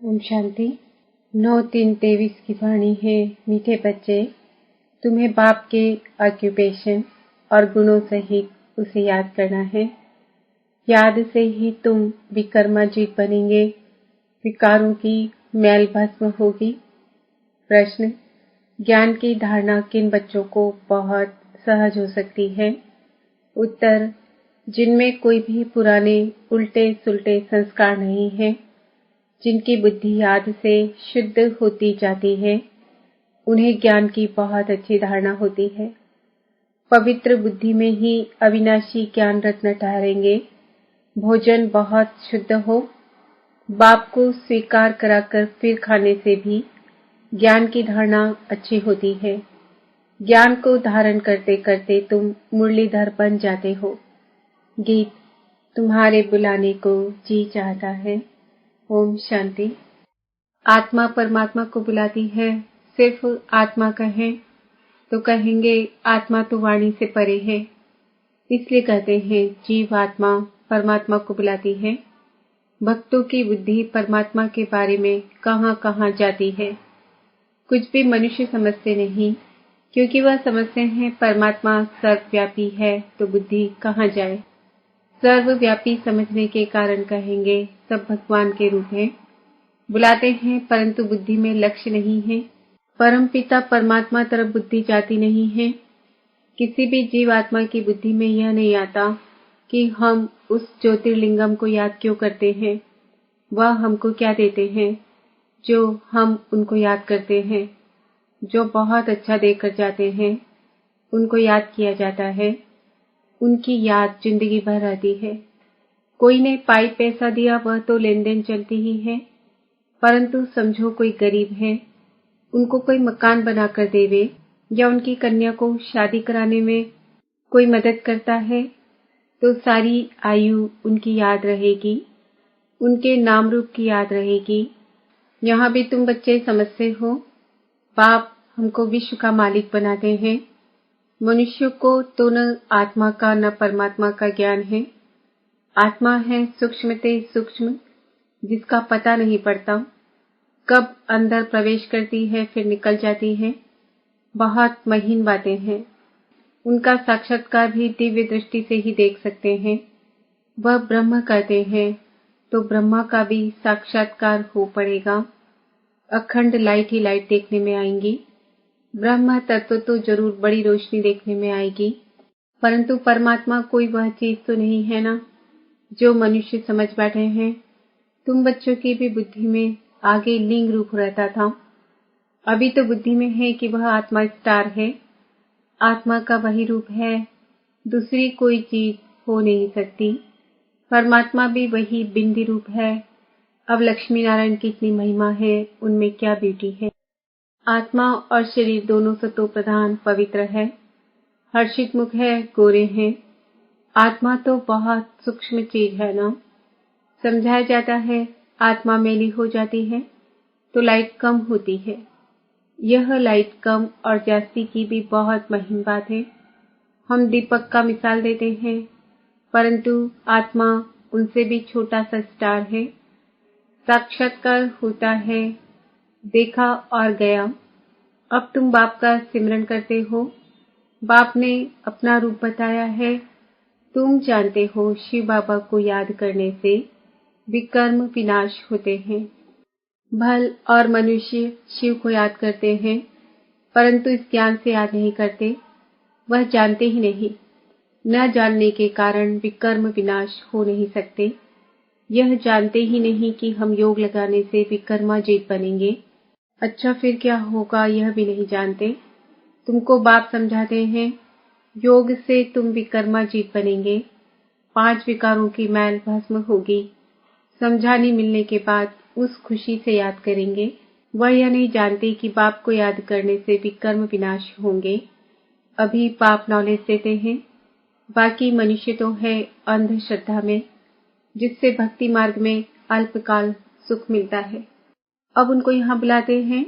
ओम शांति। 9-3-23 की वाणी है। मीठे बच्चे, तुम्हें बाप के ऑक्यूपेशन और गुणों सहित उसे याद करना है। याद से ही तुम विकर्माजीत बनेंगे, विकारों की मैल भस्म होगी। प्रश्न: ज्ञान की धारणा किन बच्चों को बहुत सहज हो सकती है? उत्तर: जिनमें कोई भी पुराने उल्टे सुलटे संस्कार नहीं है, जिनकी बुद्धि याद से शुद्ध होती जाती है, उन्हें ज्ञान की बहुत अच्छी धारणा होती है। पवित्र बुद्धि में ही अविनाशी ज्ञान रत्न ठहरेंगे। भोजन बहुत शुद्ध हो, बाप को स्वीकार कराकर फिर खाने से भी ज्ञान की धारणा अच्छी होती है। ज्ञान को धारण करते करते तुम मुरलीधर बन जाते हो। गीत तुम्हारे बुलाने को जी चाहता है। ओम शांति। आत्मा परमात्मा को बुलाती है। सिर्फ आत्मा कहें तो कहेंगे आत्मा तो वाणी से परे है, इसलिए कहते हैं जीव आत्मा परमात्मा को बुलाती है। भक्तों की बुद्धि परमात्मा के बारे में कहां कहां जाती है। कुछ भी मनुष्य समझते नहीं, क्योंकि वह समझते हैं परमात्मा सर्वव्यापी है, तो बुद्धि कहां जाए। सर्वव्यापी समझने के कारण कहेंगे सब भगवान के रूप हैं। बुलाते हैं परंतु बुद्धि में लक्ष्य नहीं है। परम पिता परमात्मा तरफ बुद्धि जाती नहीं है। किसी भी जीव आत्मा की बुद्धि में यह नहीं आता कि हम उस ज्योतिर्लिंगम को याद क्यों करते हैं, वह हमको क्या देते हैं जो हम उनको याद करते हैं। जो बहुत अच्छा देकर जाते हैं उनको याद किया जाता है, उनकी याद जिंदगी भर रहती है। कोई ने पाई पैसा दिया, वह तो लेन देन चलती ही है, परंतु समझो कोई गरीब है, उनको कोई मकान बनाकर देवे या उनकी कन्या को शादी कराने में कोई मदद करता है, तो सारी आयु उनकी याद रहेगी, उनके नाम रूप की याद रहेगी। यहाँ भी तुम बच्चे समझते हो, बाप हमको विश्व का मालिक बनाते हैं। मनुष्य को तो न आत्मा का न परमात्मा का ज्ञान है। आत्मा है सूक्ष्मते सूक्ष्म, जिसका पता नहीं पड़ता, कब अंदर प्रवेश करती है फिर निकल जाती है। बहुत महीन बातें हैं। उनका साक्षात्कार भी दिव्य दृष्टि से ही देख सकते हैं। वह ब्रह्म कहते हैं तो ब्रह्मा का भी साक्षात्कार हो पड़ेगा। अखंड लाइट ही लाइट देखने में आएंगी। ब्रह्म तत्व तो जरूर बड़ी रोशनी देखने में आएगी, परंतु परमात्मा कोई वह चीज तो नहीं है ना जो मनुष्य समझ बैठे हैं। तुम बच्चों की भी बुद्धि में आगे लिंग रूप रहता था, अभी तो बुद्धि में है कि वह आत्मा स्टार है। आत्मा का वही रूप है, दूसरी कोई चीज हो नहीं सकती। परमात्मा भी वही बिंदी रूप है। अब लक्ष्मी नारायण की इतनी महिमा है, उनमें क्या ब्यूटी है। आत्मा और शरीर दोनों सतो प्रधान पवित्र है। हर्षित मुख है, गोरे हैं। आत्मा तो बहुत सूक्ष्म चीज है ना। समझाया जाता है आत्मा मैली हो जाती है तो लाइट कम होती है। यह लाइट कम और जास्ती की भी बहुत महीन बात है। हम दीपक का मिसाल देते हैं, परंतु आत्मा उनसे भी छोटा सा स्टार है। साक्षात्कार होता है, देखा और गया। अब तुम बाप का सिमरन करते हो। बाप ने अपना रूप बताया है। तुम जानते हो शिव बाबा को याद करने से विकर्म विनाश होते हैं। भल और मनुष्य शिव को याद करते हैं, परंतु इस ज्ञान से याद नहीं करते। वह जानते ही नहीं। न जानने के कारण विकर्म विनाश हो नहीं सकते। यह जानते ही नहीं कि हम योग लगाने से विकर्माजीत बनेंगे। अच्छा फिर क्या होगा यह भी नहीं जानते। तुमको बाप समझाते हैं योग से तुम विकर्माजीत बनेंगे। 5 विकारों की मैल भस्म होगी। समझाने मिलने के बाद उस खुशी से याद करेंगे। वह यह नहीं जानते कि बाप को याद करने से विकर्म विनाश होंगे। अभी बाप नॉलेज देते हैं। बाकी मनुष्य तो है अंधश्रद्धा में, जिससे भक्ति मार्ग में अल्पकाल सुख मिलता है। अब उनको यहाँ बुलाते हैं।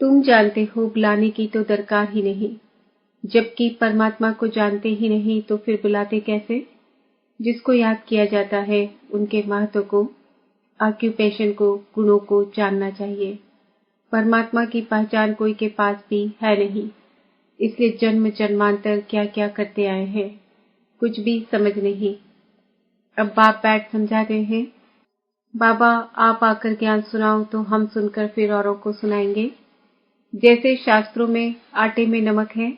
तुम जानते हो बुलाने की तो दरकार ही नहीं, जबकि परमात्मा को जानते ही नहीं तो फिर बुलाते कैसे। जिसको याद किया जाता है उनके महत्व को ऑक्यूपेशन को, गुणों को जानना चाहिए। परमात्मा की पहचान कोई के पास भी है नहीं, इसलिए जन्म जन्मांतर क्या क्या करते आए हैं, कुछ भी समझ नहीं। अब बाप बैठ समझाते हैं, बाबा आप आकर ज्ञान सुनाओ तो हम सुनकर फिर औरों को सुनाएंगे। जैसे शास्त्रों में आटे में नमक है,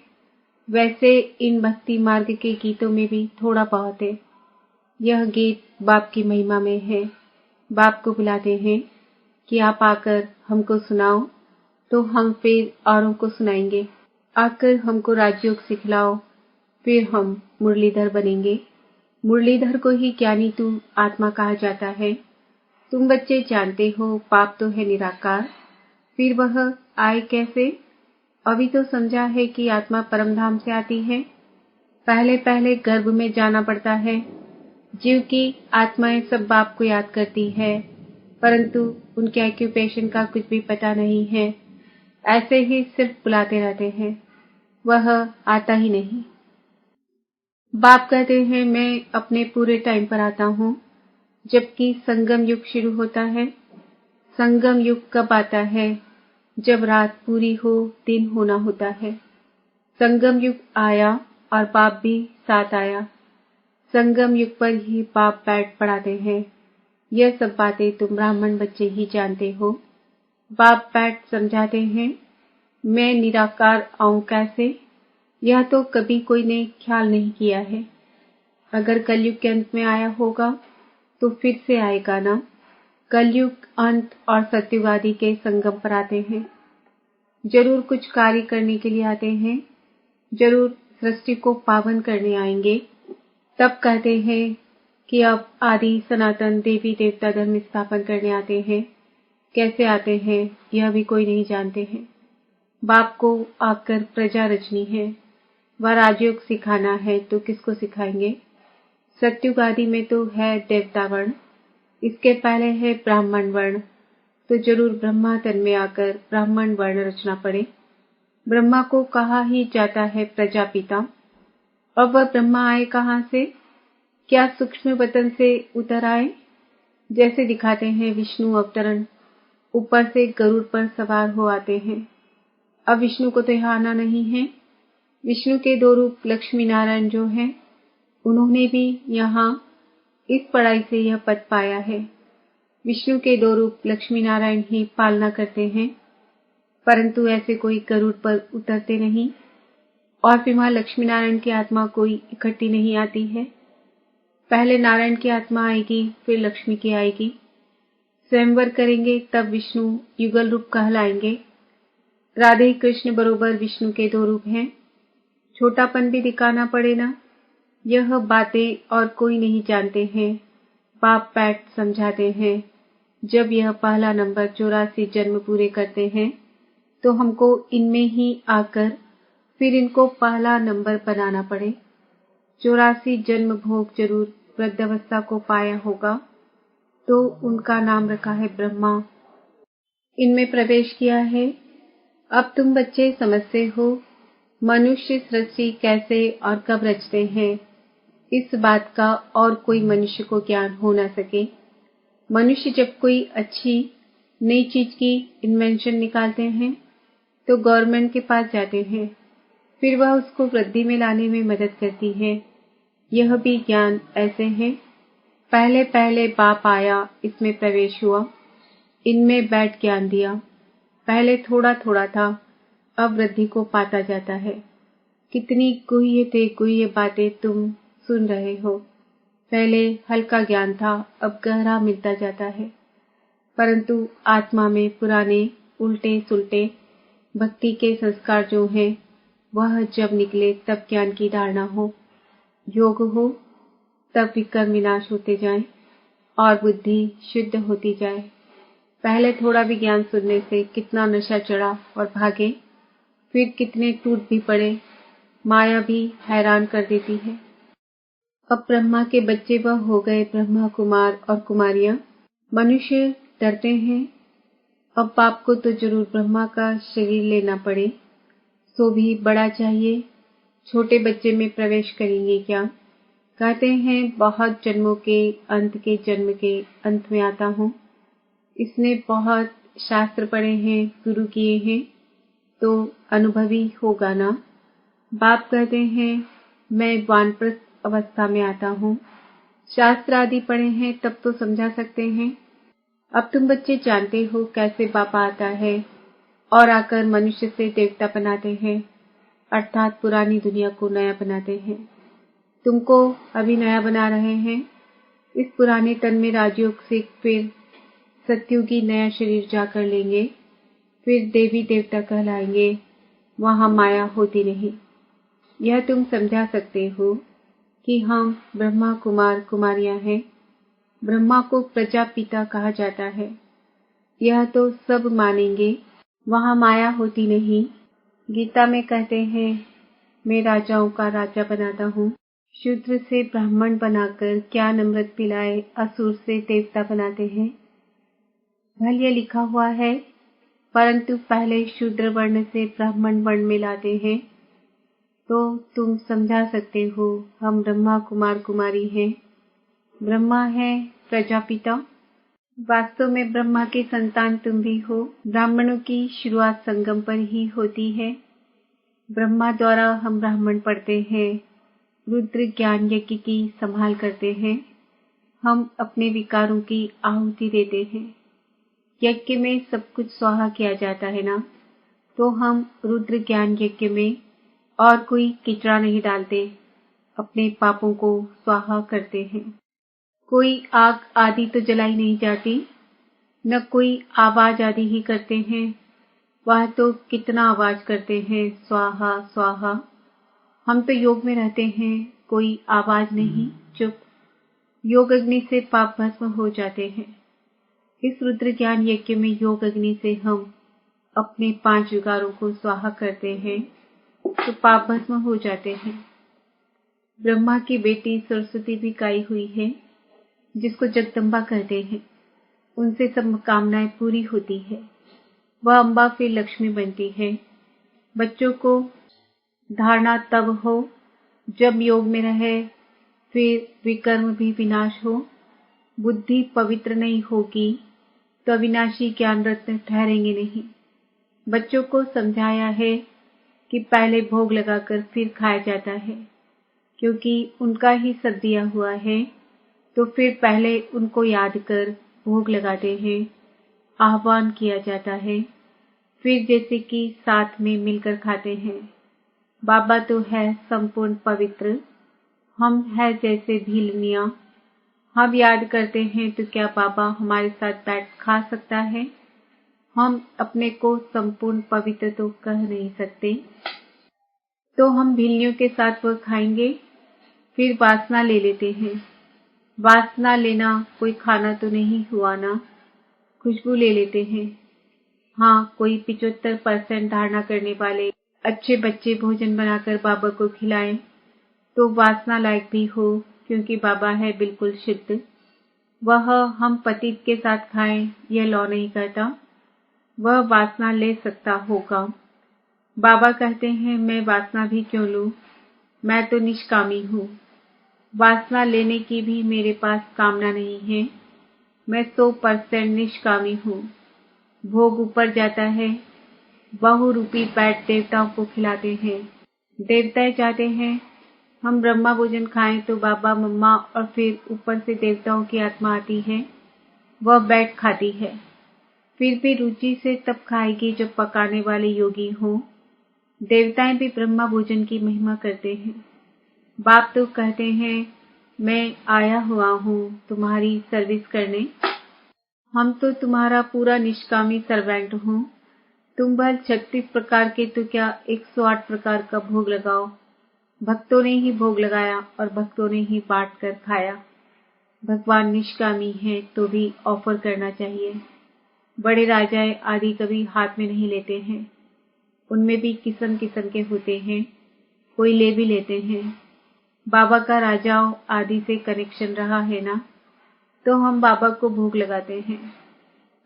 वैसे इन भक्ति मार्ग के गीतों में भी थोड़ा बहुत है। यह गीत बाप की महिमा में है। बाप को बुलाते हैं कि आप आकर हमको सुनाओ तो हम फिर औरों को सुनाएंगे। आकर हमको राजयोग सिखलाओ, फिर हम मुरलीधर बनेंगे। मुरलीधर को ही ज्ञानी तू आत्मा कहा जाता है। तुम बच्चे जानते हो पाप तो है निराकार, फिर वह आए कैसे? अभी तो समझा है कि आत्मा परमधाम से आती है। पहले पहले गर्भ में जाना पड़ता है। जीव की आत्माएं सब बाप को याद करती है, परंतु उनके ऑक्यूपेशन का कुछ भी पता नहीं है। ऐसे ही सिर्फ बुलाते रहते हैं, वह आता ही नहीं। बाप कहते हैं मैं अपने पूरे टाइम पर आता हूँ, जबकि संगम युग शुरू होता है। संगम युग कब आता है? जब रात पूरी हो, दिन होना होता है। संगम युग आया और बाप भी साथ आया। संगम युग पर ही बाप बैठ पढ़ाते हैं। यह सब बातें तुम ब्राह्मण बच्चे ही जानते हो। बाप बैठ समझाते हैं, मैं निराकार आऊं कैसे? यह तो कभी कोई ने ख्याल नहीं किया है। अगर कलयुग के अंत में आया होगा तो फिर से आएगा ना। कलयुग अंत और सत्युग आदि के संगम पर आते हैं। जरूर कुछ कार्य करने के लिए आते हैं, जरूर सृष्टि को पावन करने आएंगे। तब कहते हैं कि अब आदि सनातन देवी देवता धर्म स्थापन करने आते हैं। कैसे आते हैं यह भी कोई नहीं जानते हैं। बाप को आकर प्रजा रचनी है, व राजयोग सिखाना है तो किसको सिखाएंगे? सत्युग आदि में तो है देवता वर्ण, इसके पहले है ब्राह्मण वर्ण, तो जरूर ब्रह्मा तन में आकर ब्राह्मण वर्ण रचना पड़े। ब्रह्मा को कहा ही जाता है प्रजापिता। अब वह ब्रह्मा आए कहाँ से? क्या सूक्ष्म वतन से उतर आए? जैसे दिखाते हैं विष्णु अवतरण, ऊपर से गरुड़ पर सवार हो आते हैं। अब विष्णु को तो यहाँ आना नहीं है। विष्णु के दो रूप लक्ष्मी नारायण जो हैं, उन्होंने भी यहाँ इस पढ़ाई से यह पद पाया है। विष्णु के दो रूप लक्ष्मी नारायण ही पालना करते हैं, परंतु ऐसे कोई गरुड़ पर उतरते नहीं और फिर वहां लक्ष्मी नारायण की आत्मा कोई इकट्ठी नहीं आती है। पहले नारायण की आत्मा आएगी, फिर लक्ष्मी की आएगी। स्वयंवर करेंगे तब विष्णु युगल रूप कहलाएंगे। राधे कृष्ण बरोबर विष्णु के दो रूप हैं। छोटापन भी दिखाना पड़े ना। यह बातें और कोई नहीं जानते हैं। बाप बैठ समझाते हैं। जब यह पहला नंबर 84 जन्म पूरे करते हैं तो हमको इनमें ही आकर फिर इनको पहला नंबर बनाना पड़े। 84 जन्म भोग जरूर वृद्धावस्था को पाया होगा, तो उनका नाम रखा है ब्रह्मा। इनमें प्रवेश किया है। अब तुम बच्चे समझते हो मनुष्य सृष्टि कैसे और कब रचते हैं। इस बात का और कोई मनुष्य को ज्ञान हो न सके। मनुष्य जब कोई अच्छी नई चीज की इन्वेंशन निकालते हैं तो गवर्नमेंट के पास जाते हैं, फिर वह उसको वृद्धि में लाने में मदद करती है। यह भी ज्ञान ऐसे है। पहले पहले बाप आया, इसमें प्रवेश हुआ, इनमें बैठ ज्ञान दिया। पहले थोड़ा थोड़ा था, अब वृद्धि को पाता जाता है। कितनी गुह्य ते गुह्य बातें तुम सुन रहे हो। पहले हल्का ज्ञान था, अब गहरा मिलता जाता है, परंतु आत्मा में पुराने उल्टे सुलटे भक्ति के संस्कार जो हैं, वह जब निकले तब ज्ञान की धारणा हो, योग हो, तब विकर्म विनाश होते जाएं और बुद्धि शुद्ध होती जाए। पहले थोड़ा भी ज्ञान सुनने से कितना नशा चढ़ा और भागे, फिर कितने टूट भी पड़े। माया भी हैरान कर देती है। अब ब्रह्मा के बच्चे वह हो गए ब्रह्मा कुमार और कुमारियां। मनुष्य डरते हैं। अब बाप को तो जरूर ब्रह्मा का शरीर लेना पड़े, सो भी बड़ा चाहिए। छोटे बच्चे में प्रवेश करेंगे क्या? कहते हैं बहुत जन्मों के अंत में आता हूँ। इसने बहुत शास्त्र पढ़े हैं, गुरु किए हैं, तो अनुभवी होगा ना। बाप कहते हैं मैं वानप्रस्थ अवस्था में आता हूँ, शास्त्र आदि पढ़े हैं तब तो समझा सकते हैं। अब तुम बच्चे जानते हो कैसे बाबा आता है और आकर मनुष्य से देवता बनाते हैं, अर्थात पुरानी दुनिया को नया बनाते हैं। तुमको अभी नया बना रहे हैं। इस पुराने तन में राजयोग से फिर सत्युगी नया शरीर जाकर लेंगे, फिर देवी देवता कहलाएंगे, वहां माया होती नहीं। यह तुम समझा सकते हो कि हम ब्रह्मा कुमार कुमारियां हैं। ब्रह्मा को प्रजापिता कहा जाता है, यह तो सब मानेंगे, वहां माया होती नहीं। गीता में कहते हैं मैं राजाओं का राजा बनाता हूँ। शूद्र से ब्राह्मण बनाकर ज्ञान अमृत पिलाए असुर से देवता बनाते हैं। भल यह लिखा हुआ है, परंतु पहले शूद्र वर्ण से ब्राह्मण वर्ण में लाते हैं। तो तुम समझा सकते हो हम ब्रह्मा कुमार कुमारी हैं। ब्रह्मा है प्रजापिता। वास्तव में ब्रह्मा की संतान तुम भी हो। ब्राह्मणों की शुरुआत संगम पर ही होती है। ब्रह्मा द्वारा हम ब्राह्मण पढ़ते हैं, रुद्र ज्ञान यज्ञ की संभाल करते हैं। हम अपने विकारों की आहुति देते हैं। यज्ञ में सब कुछ स्वाहा किया जाता है ना, तो हम रुद्र ज्ञान यज्ञ में और कोई किचड़ा नहीं डालते, अपने पापों को स्वाहा करते हैं। कोई आग आदि तो जलाई नहीं जाती, न कोई आवाज आदि ही करते हैं। वह तो कितना आवाज करते हैं, स्वाहा स्वाहा। हम तो योग में रहते हैं, कोई आवाज नहीं, चुप। योग अग्नि से पाप भस्म हो जाते हैं। इस रुद्र ज्ञान यज्ञ में योग अग्नि से हम अपने 5 विकारों को स्वाहा करते हैं, तो पाप भस्म हो जाते हैं। ब्रह्मा की बेटी सरस्वती भी गाई हुई है, जिसको जगदम्बा कहते हैं। उनसे सब कामनाएं पूरी होती है। वह अम्बा फिर लक्ष्मी बनती है। बच्चों को धारणा तब हो जब योग में रहे, फिर विकर्म भी विनाश हो। बुद्धि पवित्र नहीं होगी तो अविनाशी ज्ञान रत्न ठहरेंगे नहीं। बच्चों को समझाया है कि पहले भोग लगाकर फिर खाया जाता है, क्योंकि उनका ही सब दिया हुआ है, तो फिर पहले उनको याद कर भोग लगाते हैं, आह्वान किया जाता है, फिर जैसे कि साथ में मिलकर खाते हैं। बाबा तो है संपूर्ण पवित्र, हम है जैसे भीलनिया। हम याद करते हैं तो क्या बाबा हमारे साथ बैठ खा सकता है? हम अपने को संपूर्ण पवित्र तो कह नहीं सकते, तो हम भीलनियों के साथ वह खाएंगे। फिर वासना ले लेते हैं। वासना लेना कोई खाना तो नहीं हुआ ना, खुशबू ले लेते हैं। हाँ, कोई 75% धारणा करने वाले अच्छे बच्चे भोजन बनाकर बाबा को खिलाएं तो वासना लायक भी हो, क्योंकि बाबा है बिल्कुल शुद्ध। वह हम पतित के साथ खाएं यह लौ नहीं कहता, वह वासना ले सकता होगा। बाबा कहते हैं मैं वासना भी क्यों लूं, मैं तो निष्कामी हूँ। वासना लेने की भी मेरे पास कामना नहीं है, मैं 100% निष्कामी हूँ। भोग ऊपर जाता है, बहुरूपी पैट देवताओं को खिलाते हैं। देवता चाहते हैं हम ब्रह्मा भोजन खाएं तो बाबा मम्मा और फिर ऊपर से देवताओं की आत्मा आती है, वह बैठ खाती है। फिर भी रुचि से तब खाएगी जब पकाने वाले योगी हों। देवताएं भी ब्रह्मा भोजन की महिमा करते हैं। बाप तो कहते हैं मैं आया हुआ हूँ तुम्हारी सर्विस करने। हम तो तुम्हारा पूरा निष्कामी सर्वेंट हूँ। तुम भल 36 प्रकार के तो क्या 108 प्रकार का भोग लगाओ। भक्तों ने ही भोग लगाया और भक्तों ने ही बांट कर खाया। भगवान निष्कामी है तो भी ऑफर करना चाहिए। बड़े राजाएं आदि कभी हाथ में नहीं लेते हैं, उनमें भी किस्म किस्म के होते हैं, कोई ले भी लेते हैं। बाबा का राजाओं आदि से कनेक्शन रहा है ना, तो हम बाबा को भोग लगाते हैं।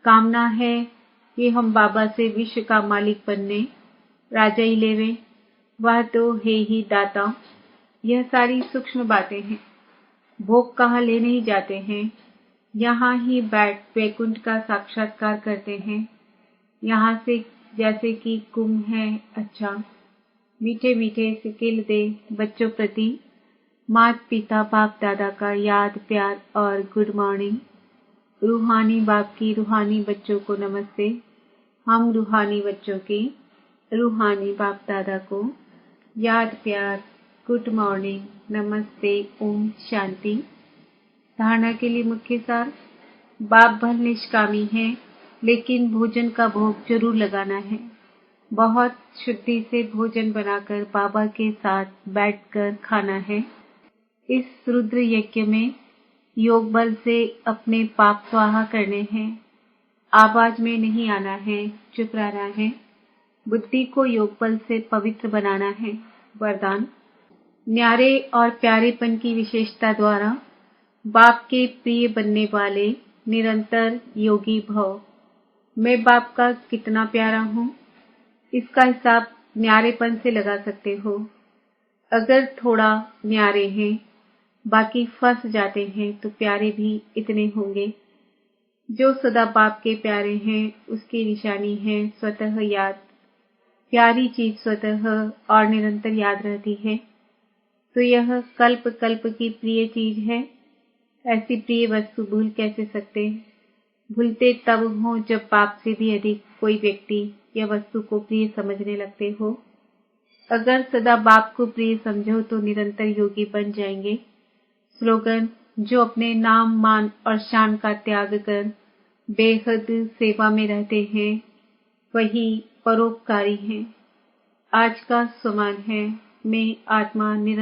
कामना है कि हम बाबा से विश्व का मालिक बनने, राजा ही लेवे, वह तो है ही दाता। यह सारी सूक्ष्म बातें हैं। भोग कहाँ ले नहीं जाते हैं, यहाँ ही बैठ वैकुंठ का साक्षात्कार करते हैं। यहाँ से जैसे कि कुंभ है अच्छा। मीठे मीठे सिकिल दे बच्चों प्रति माता पिता बाप दादा का याद प्यार और गुड मॉर्निंग। रूहानी बाप की रूहानी बच्चों को नमस्ते। हम रूहानी बच्चों के रूहानी बाप दादा को याद प्यार गुड मॉर्निंग नमस्ते ओम शांति। धारणा के लिए मुख्य सार। बाप भल निष्कामी है लेकिन भोजन का भोग जरूर लगाना है। बहुत शुद्धि से भोजन बनाकर बाबा के साथ बैठकर खाना है। इस रुद्र यज्ञ में योग बल से अपने पाप स्वाहा करने हैं। आवाज में नहीं आना है, चुप रहना है। बुद्धि को योग बल से पवित्र बनाना है। वरदान। न्यारे और प्यारेपन की विशेषता द्वारा बाप के प्रिय बनने वाले निरंतर योगी भव। मैं बाप का कितना प्यारा हूँ, इसका हिसाब न्यारेपन से लगा सकते हो। अगर थोड़ा न्यारे हैं, बाकी फंस जाते हैं तो प्यारे भी इतने होंगे। जो सदा बाप के प्यारे हैं उसकी निशानी है स्वतः याद। प्यारी चीज स्वतः और निरंतर याद रहती है तो यह कल्प कल्प की प्रिय चीज है। ऐसी प्रिय वस्तु भूल कैसे सकते। भूलते तब हो जब बाप से भी अधिक कोई व्यक्ति या वस्तु को प्रिय समझने लगते हो। अगर सदा बाप को प्रिय समझो तो निरंतर योगी बन जाएंगे। स्लोगन। जो अपने नाम मान और शान का त्याग कर बेहद सेवा में रहते हैं वही परोपकारी हैं। आज का समान है। मैं आत्मा निरंतर